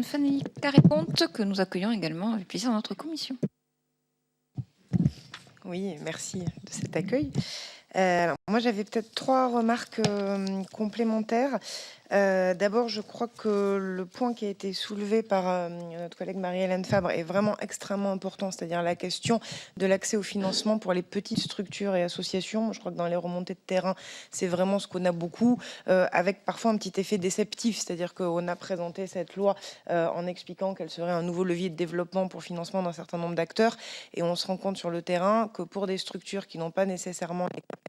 Fanny Carré-Ponte, que nous accueillons également avec plaisir dans notre commission. Oui, merci de cet accueil. Alors, moi, j'avais peut-être 3 remarques complémentaires. D'abord, je crois que le point qui a été soulevé par notre collègue Marie-Hélène Fabre est vraiment extrêmement important, c'est-à-dire la question de l'accès au financement pour les petites structures et associations. Je crois que dans les remontées de terrain, c'est vraiment ce qu'on a beaucoup, avec parfois un petit effet déceptif, c'est-à-dire qu'on a présenté cette loi en expliquant qu'elle serait un nouveau levier de développement pour financement d'un certain nombre d'acteurs, et on se rend compte sur le terrain que pour des structures qui n'ont pas nécessairement les capacités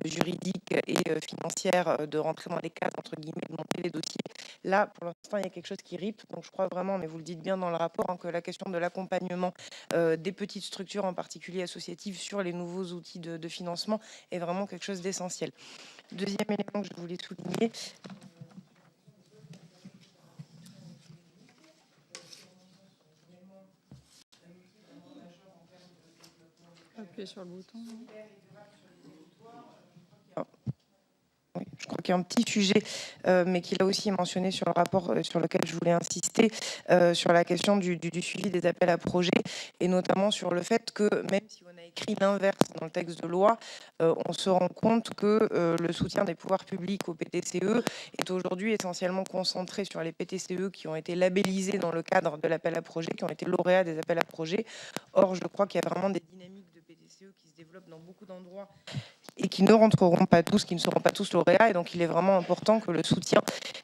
juridiques et financières de rentrer dans les cadres, entre guillemets, de monter les dossiers, là, pour l'instant, il y a quelque chose qui ripe. Donc, je crois vraiment, mais vous le dites bien dans le rapport, hein, que la question de l'accompagnement des petites structures, en particulier associatives, sur les nouveaux outils de financement est vraiment quelque chose d'essentiel. Deuxième élément que je voulais souligner, Appuyer sur le bouton. oui, je crois qu'il y a un petit sujet, mais qui là aussi est mentionné sur le rapport, sur lequel je voulais insister, sur la question du suivi des appels à projets, et notamment sur le fait que même si on a écrit l'inverse dans le texte de loi, on se rend compte que le soutien des pouvoirs publics aux PTCE est aujourd'hui essentiellement concentré sur les PTCE qui ont été labellisés dans le cadre de l'appel à projets, qui ont été lauréats des appels à projets. Or, je crois qu'il y a vraiment des dynamiques de PTCE qui se développent dans beaucoup d'endroits et qui ne rentreront pas tous, qui ne seront pas tous lauréats. Et donc, il est vraiment important que le soutien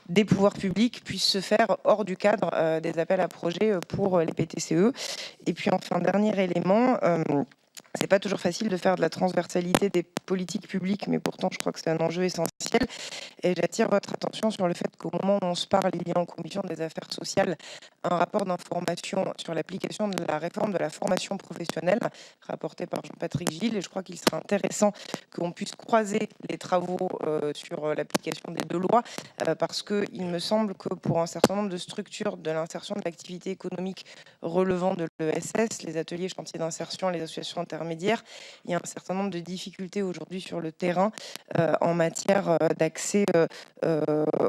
des pouvoirs publics puisse se faire hors du cadre des appels à projets pour les PTCE. Et puis, enfin, dernier élément, c'est pas toujours facile de faire de la transversalité des politiques publiques, mais pourtant, je crois que c'est un enjeu essentiel. Et j'attire votre attention sur le fait qu'au moment où on se parle, il y a en commission des affaires sociales un rapport d'information sur l'application de la réforme de la formation professionnelle, rapporté par Jean-Patrick Gilles. Et je crois qu'il serait intéressant qu'on puisse croiser les travaux sur l'application des deux lois, parce qu'il me semble que pour un certain nombre de structures de l'insertion de l'activité économique relevant de l'ESS, les ateliers chantiers d'insertion, les associations intermédiaires, il y a un certain nombre de difficultés aujourd'hui sur le terrain en matière d'accès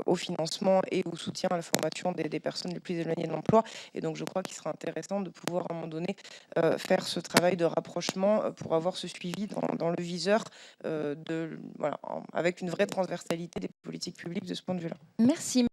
au financement et au soutien à la formation des personnes les plus éloignées de l'emploi. Et donc, je crois qu'il sera intéressant de pouvoir, à un moment donné, faire ce travail de rapprochement pour avoir ce suivi dans le viseur, voilà, avec une vraie transversalité des politiques publiques de ce point de vue-là. Merci.